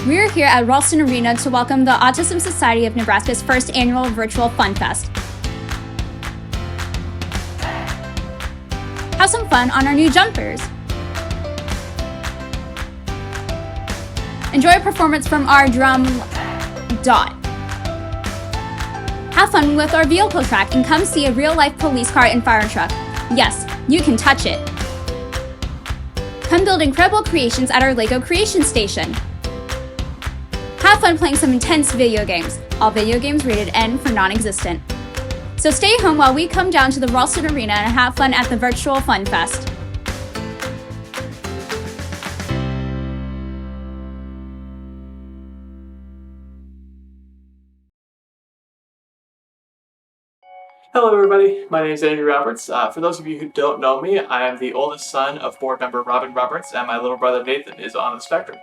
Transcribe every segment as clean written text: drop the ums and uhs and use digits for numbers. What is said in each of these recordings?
We are here at Ralston Arena to welcome the Autism Society of Nebraska's first annual virtual Funfest. Have some fun on our new jumpers. Enjoy a performance from our drum Dot. Have fun with our vehicle track and come see a real-life police car and fire truck. Yes, you can touch it. Come build incredible creations at our LEGO Creation Station. Have fun playing some intense video games. All video games rated N for non-existent. So stay home while we come down to the Ralston Arena and have fun at the virtual Funfest. Hello everybody, my name is Andrew Roberts. For those of you who don't know me, I am the oldest son of board member Robin Roberts, and my little brother Nathan is on the spectrum.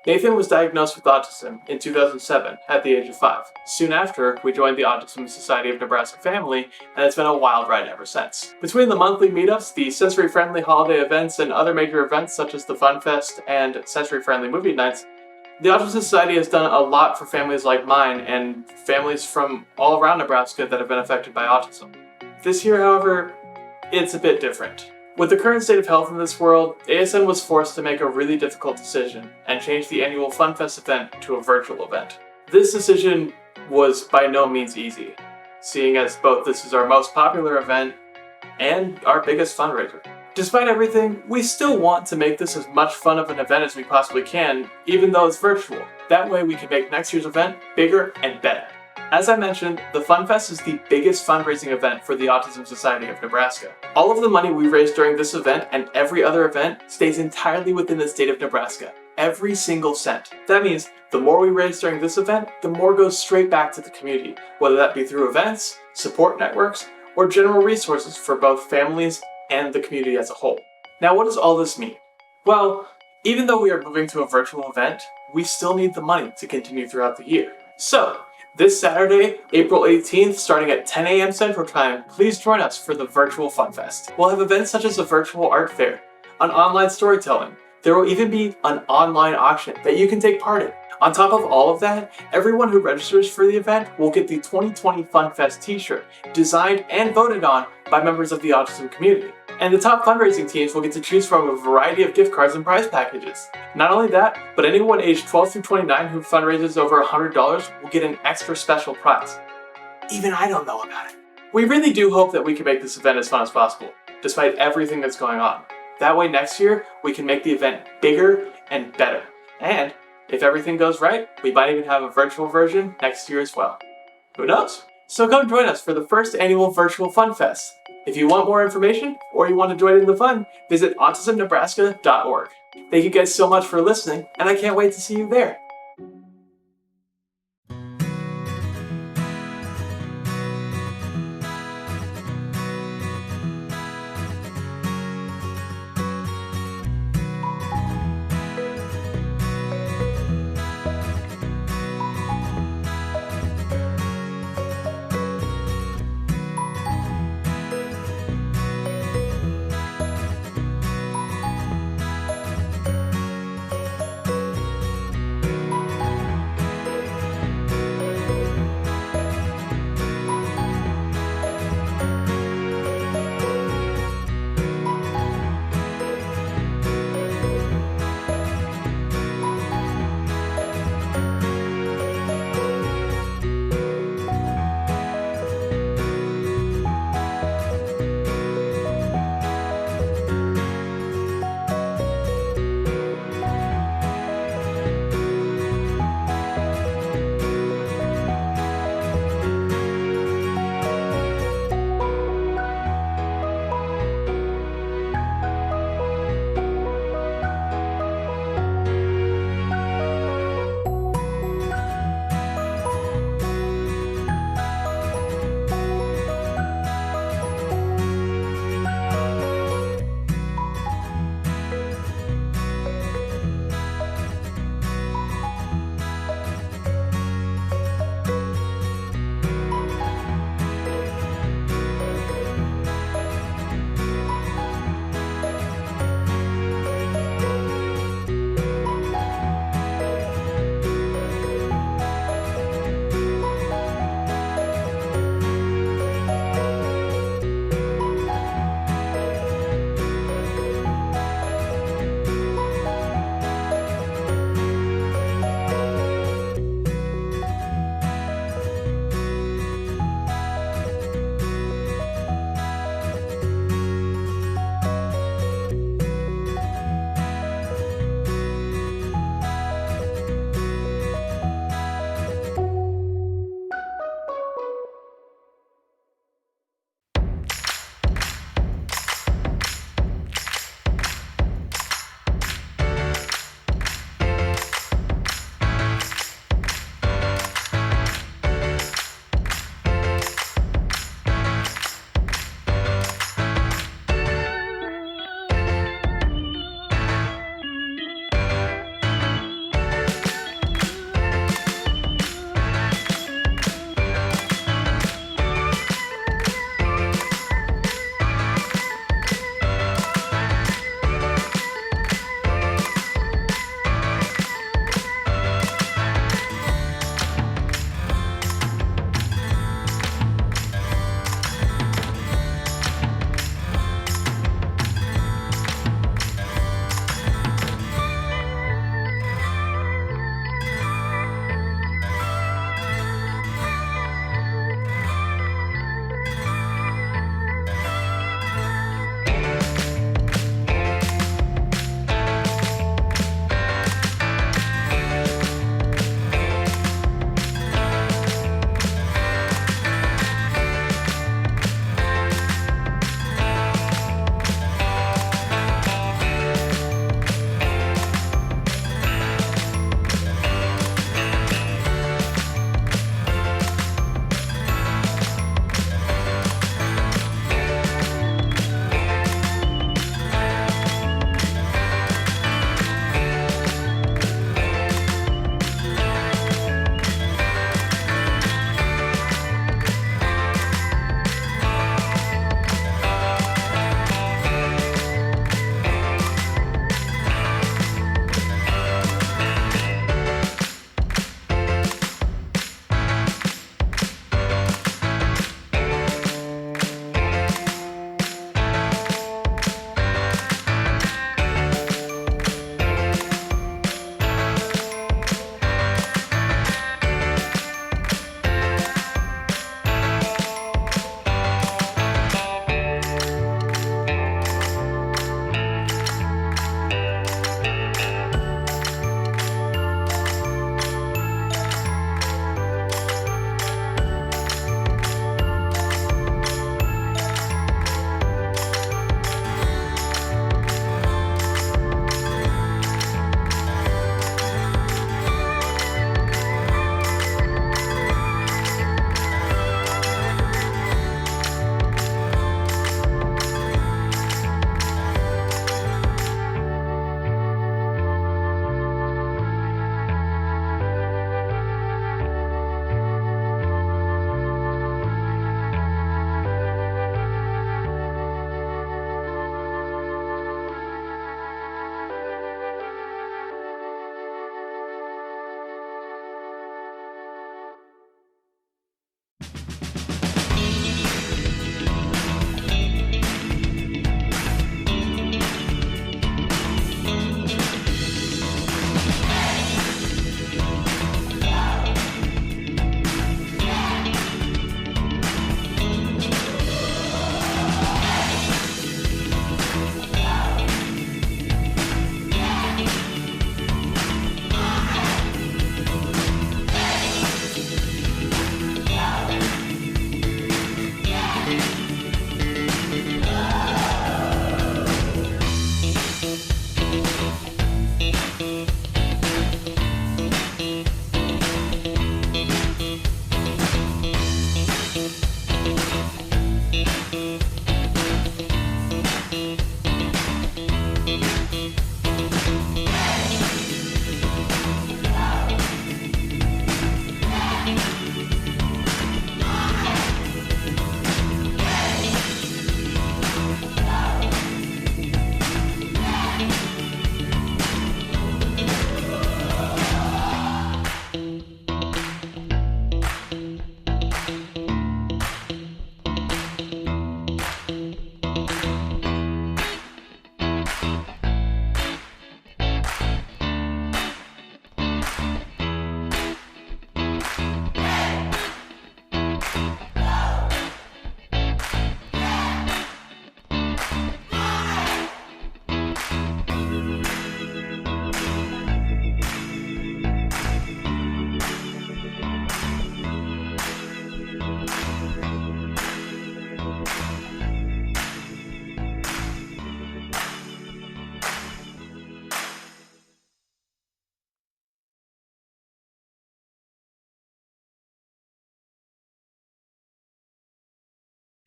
Nathan was diagnosed with autism in 2007 at the age of 5. Soon after, we joined the Autism Society of Nebraska family, and it's been a wild ride ever since. Between the monthly meetups, the sensory-friendly holiday events, and other major events such as the Funfest and sensory-friendly movie nights, the Autism Society has done a lot for families like mine and families from all around Nebraska that have been affected by autism. This year, however, it's a bit different. With the current state of health in this world, ASN was forced to make a really difficult decision and change the annual Funfest event to a virtual event. This decision was by no means easy, seeing as both this is our most popular event and our biggest fundraiser. Despite everything, we still want to make this as much fun of an event as we possibly can, even though it's virtual. That way we can make next year's event bigger and better. As I mentioned, the Funfest is the biggest fundraising event for the Autism Society of Nebraska. All of the money we raise during this event and every other event stays entirely within the state of Nebraska. Every single cent. That means the more we raise during this event, the more goes straight back to the community, whether that be through events, support networks, or general resources for both families and the community as a whole. Now, what does all this mean? Well, even though we are moving to a virtual event, we still need the money to continue throughout the year. So, this Saturday, April 18th, starting at 10 a.m. Central Time, please join us for the virtual Funfest. We'll have events such as a virtual art fair, an online storytelling. There will even be an online auction that you can take part in. On top of all of that, everyone who registers for the event will get the 2020 Funfest t-shirt, designed and voted on by members of the autism community. And the top fundraising teams will get to choose from a variety of gift cards and prize packages. Not only that, but anyone aged 12 through 29 who fundraises over $100 will get an extra special prize. Even I don't know about it. We really do hope that we can make this event as fun as possible, despite everything that's going on. That way next year, we can make the event bigger and better. And if everything goes right, we might even have a virtual version next year as well. Who knows? So come join us for the first annual virtual Funfest. If you want more information or you want to join in the fun, visit autismnebraska.org. Thank you guys so much for listening, and I can't wait to see you there.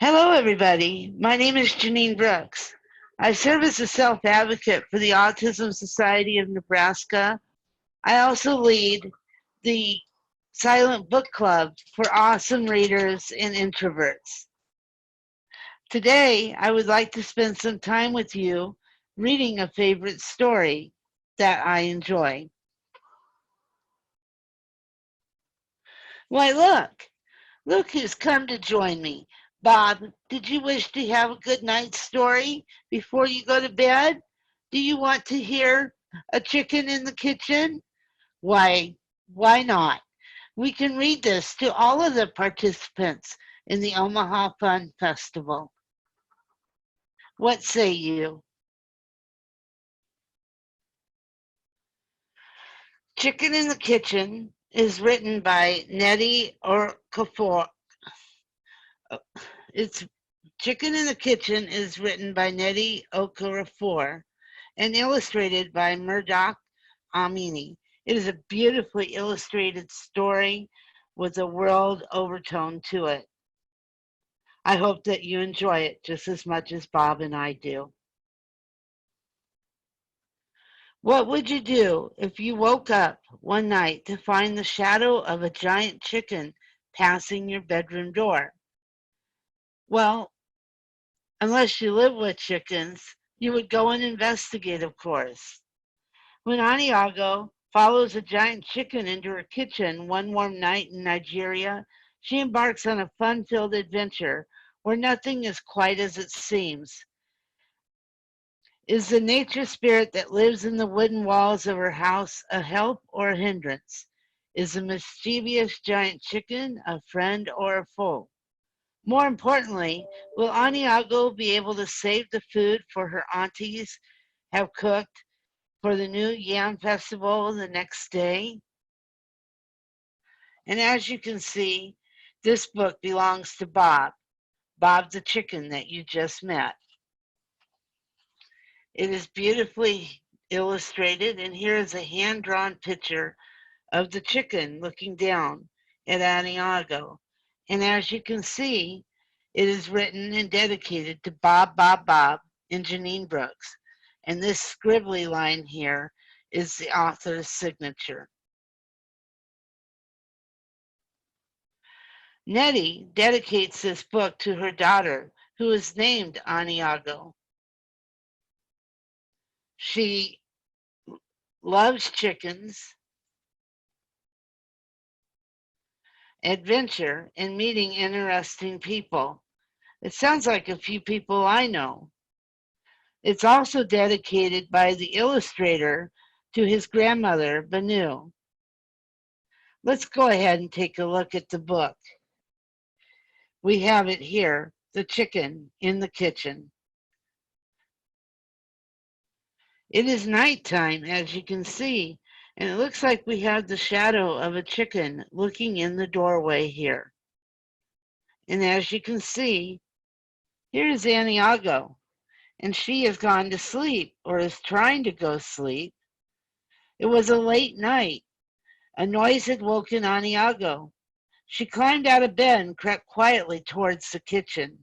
Hello, everybody. My name is Janine Brooks. I serve as a self advocate for the Autism Society of Nebraska. I also lead the Silent Book Club for awesome readers and introverts. Today, I would like to spend some time with you reading a favorite story that I enjoy. Why, look who's come to join me. Bob, did you wish to have a good night's story before you go to bed? Do you want to hear a chicken in the kitchen? Why not? We can read this to all of the participants in the Omaha Fun Festival. What say you? Chicken in the Kitchen is written by Nettie Okafor. It's Chicken in the Kitchen is written by Nettie Okafor and illustrated by Murdoch Amini. It is a beautifully illustrated story with a world overtone to it. I hope that you enjoy it just as much as Bob and I do. What would you do if you woke up one night to find the shadow of a giant chicken passing your bedroom door? Well, unless you live with chickens, you would go and investigate, of course. When Aniago follows a giant chicken into her kitchen one warm night in Nigeria, she embarks on a fun-filled adventure where nothing is quite as it seems. Is the nature spirit that lives in the wooden walls of her house a help or a hindrance? Is the mischievous giant chicken a friend or a foe? More importantly, will Aniago be able to save the food for her aunties have cooked for the new yam festival the next day? And as you can see, this book belongs to Bob the chicken that you just met. It is beautifully illustrated, and here is a hand-drawn picture of the chicken looking down at Aniago. And as you can see, it is written and dedicated to Bob, and Janine Brooks. And this scribbly line here is the author's signature. Nettie dedicates this book to her daughter, who is named Aniago. She loves chickens, adventure, and meeting interesting people. It sounds like a few people I know. It's also dedicated by the illustrator to his grandmother, Banu. Let's go ahead and take a look at the book. We have it here, The Chicken in the Kitchen. It is nighttime, as you can see, and it looks like we have the shadow of a chicken looking in the doorway here. And as you can see, here is Aniago, and she has gone to sleep, or is trying to go sleep. It was a late night. A noise had woken Aniago. She climbed out of bed and crept quietly towards the kitchen.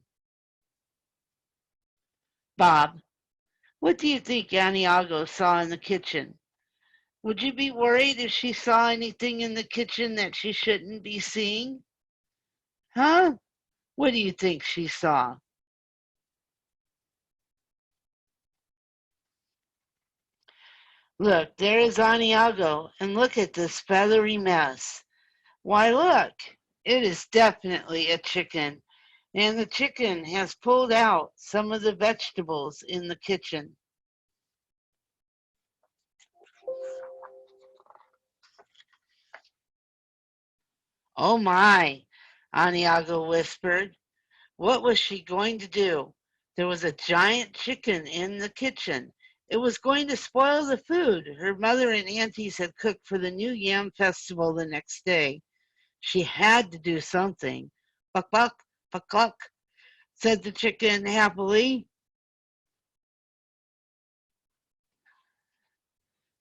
Bob, what do you think Aniago saw in the kitchen? Would you be worried if she saw anything in the kitchen that she shouldn't be seeing? Huh? What do you think she saw? Look, there is Aniago, and look at this feathery mess. Why, look, it is definitely a chicken, and the chicken has pulled out some of the vegetables in the kitchen. Oh my, Aniago whispered. What was she going to do? There was a giant chicken in the kitchen. It was going to spoil the food her mother and aunties had cooked for the new yam festival the next day. She had to do something. Buck, buck, buck, buck, said the chicken happily.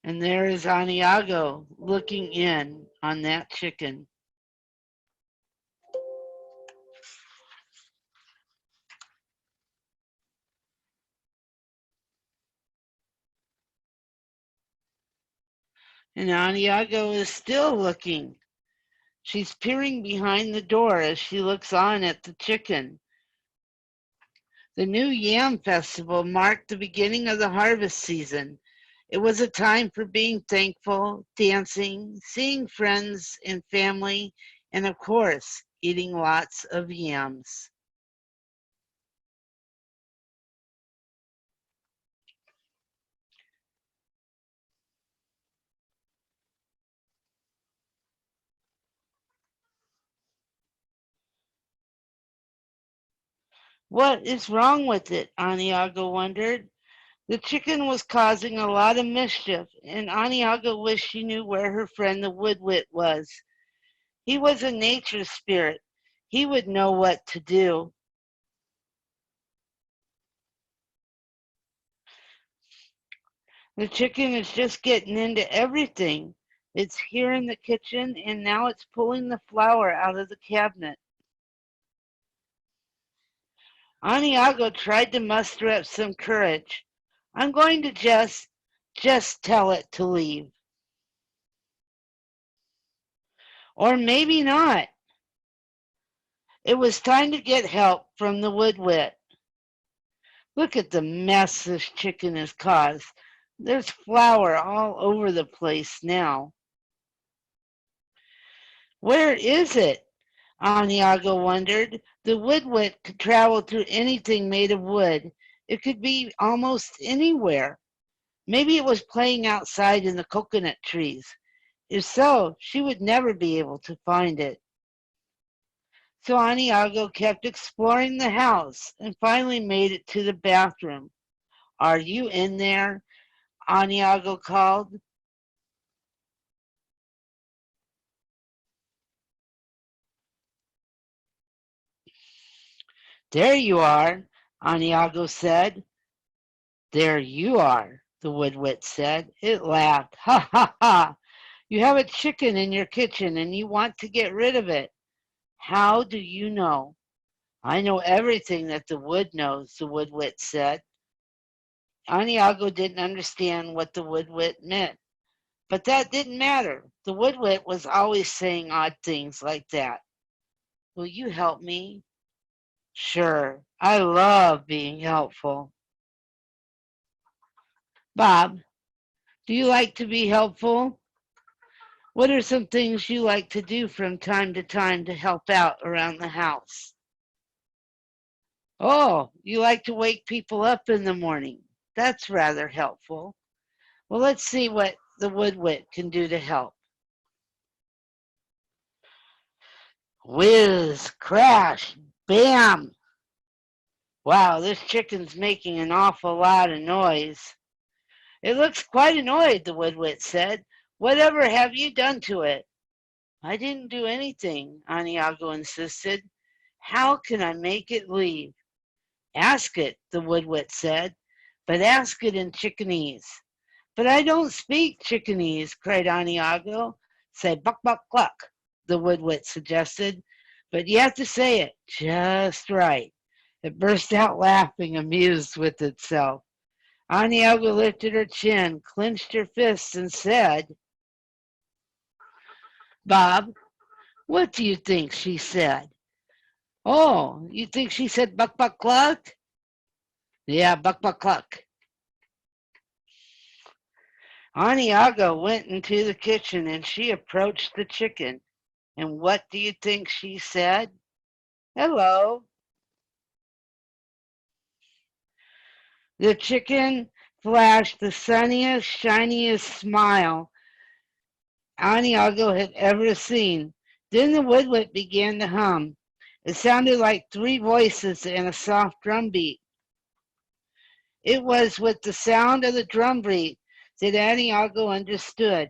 And there is Aniago looking in on that chicken. And Aniago is still looking. She's peering behind the door as she looks on at the chicken. The new Yam Festival marked the beginning of the harvest season. It was a time for being thankful, dancing, seeing friends and family, and of course, eating lots of yams. What is wrong with it? Aniago wondered. The chicken was causing a lot of mischief, and Aniago wished she knew where her friend the woodwit was. He was a nature spirit. He would know what to do. The chicken is just getting into everything. It's here in the kitchen, and now it's pulling the flour out of the cabinet. Aniago tried to muster up some courage. I'm going to just tell it to leave. Or maybe not. It was time to get help from the woodwit. Look at the mess this chicken has caused. There's flour all over the place now. Where is it? Aniago wondered. The woodwit could travel through anything made of wood. It could be almost anywhere. Maybe it was playing outside in the coconut trees. If so, she would never be able to find it. So Aniago kept exploring the house and finally made it to the bathroom. Are you in there? Aniago called. There you are, Aniago said. There you are, the woodwit said. It laughed. Ha ha ha! You have a chicken in your kitchen and you want to get rid of it. How do you know? I know everything that the wood knows, the woodwit said. Aniago didn't understand what the woodwit meant, but that didn't matter. The woodwit was always saying odd things like that. Will you help me? Sure, I love being helpful. Bob, do you like to be helpful? What are some things you like to do from time to time to help out around the house? Oh, you like to wake people up in the morning. That's rather helpful. Well, let's see what the woodwit can do to help. Whiz, crash, bam. Wow, this chicken's making an awful lot of noise. It looks quite annoyed, the woodwit said. Whatever have you done to it? I didn't do anything, Aniago insisted. How can I make it leave? Ask it, the woodwit said, but ask it in Chickenese. But I don't speak Chickenese, cried Aniago. Say buck buck cluck, the woodwit suggested, but you have to say it just right. It burst out laughing, amused with itself. Aniago lifted her chin, clenched her fists, and said, Bob, what do you think she said? Oh, you think she said buck buck cluck? Yeah, buck buck cluck. Aniago went into the kitchen and she approached the chicken. And what do you think she said? Hello. The chicken flashed the sunniest, shiniest smile Aniago had ever seen. Then the woodwit began to hum. It sounded like three voices and a soft drum beat. It was with the sound of the drum beat that Aniago understood.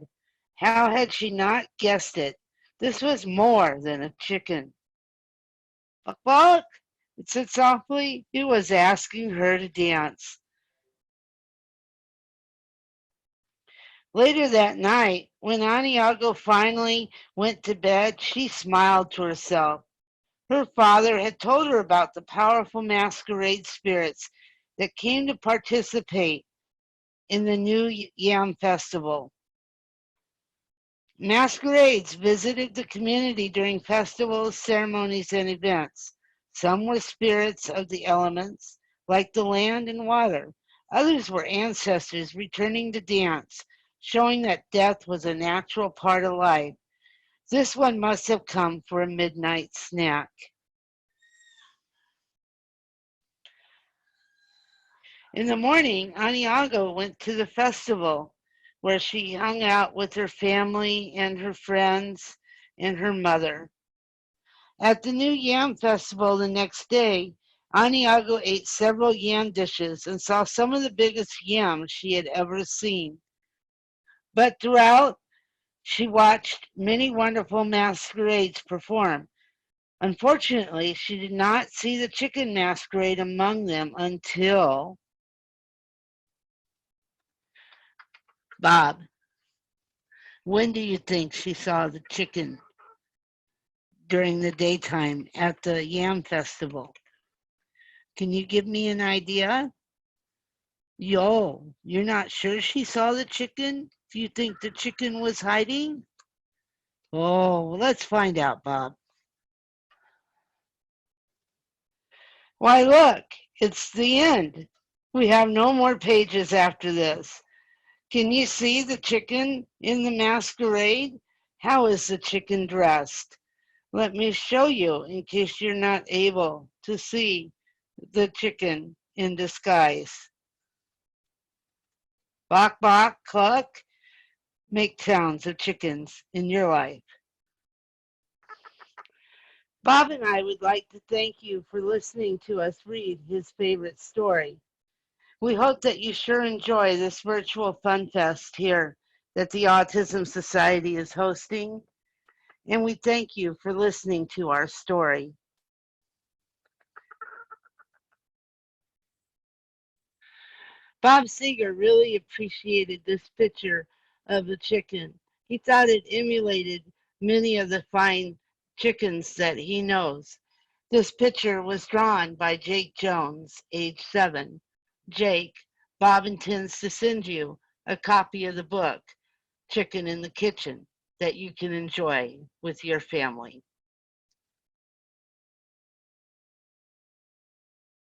How had she not guessed it? This was more than a chicken. Buck, buck, it said softly. It was asking her to dance. Later that night, when Aniago finally went to bed, she smiled to herself. Her father had told her about the powerful masquerade spirits that came to participate in the new Yam Festival. Masquerades visited the community during festivals, ceremonies, and events. Some were spirits of the elements, like the land and water. Others were ancestors returning to dance, showing that death was a natural part of life. This one must have come for a midnight snack. In the morning, Aniago went to the festival where she hung out with her family and her friends and her mother. At the new yam festival the next day, Aniago ate several yam dishes and saw some of the biggest yams she had ever seen. But throughout, she watched many wonderful masquerades perform. Unfortunately, she did not see the chicken masquerade among them until Bob. When do you think she saw the chicken during the daytime at the yam festival? Can you give me an idea? Yo, you're not sure she saw the chicken? Do you think the chicken was hiding? Oh, let's find out, Bob. Why, look, it's the end. We have no more pages after this. Can you see the chicken in the masquerade? How is the chicken dressed? Let me show you in case you're not able to see the chicken in disguise. Bok, bok, cluck, make sounds of chickens in your life. Bob and I would like to thank you for listening to us read his favorite story. We hope that you sure enjoy this virtual Funfest here that the Autism Society is hosting, and we thank you for listening to our story. Bob Seeger really appreciated this picture of the chicken. He thought it emulated many of the fine chickens that he knows. This picture was drawn by Jake Jones, age 7. Jake, Bob intends to send you a copy of the book, Chicken in the Kitchen, that you can enjoy with your family.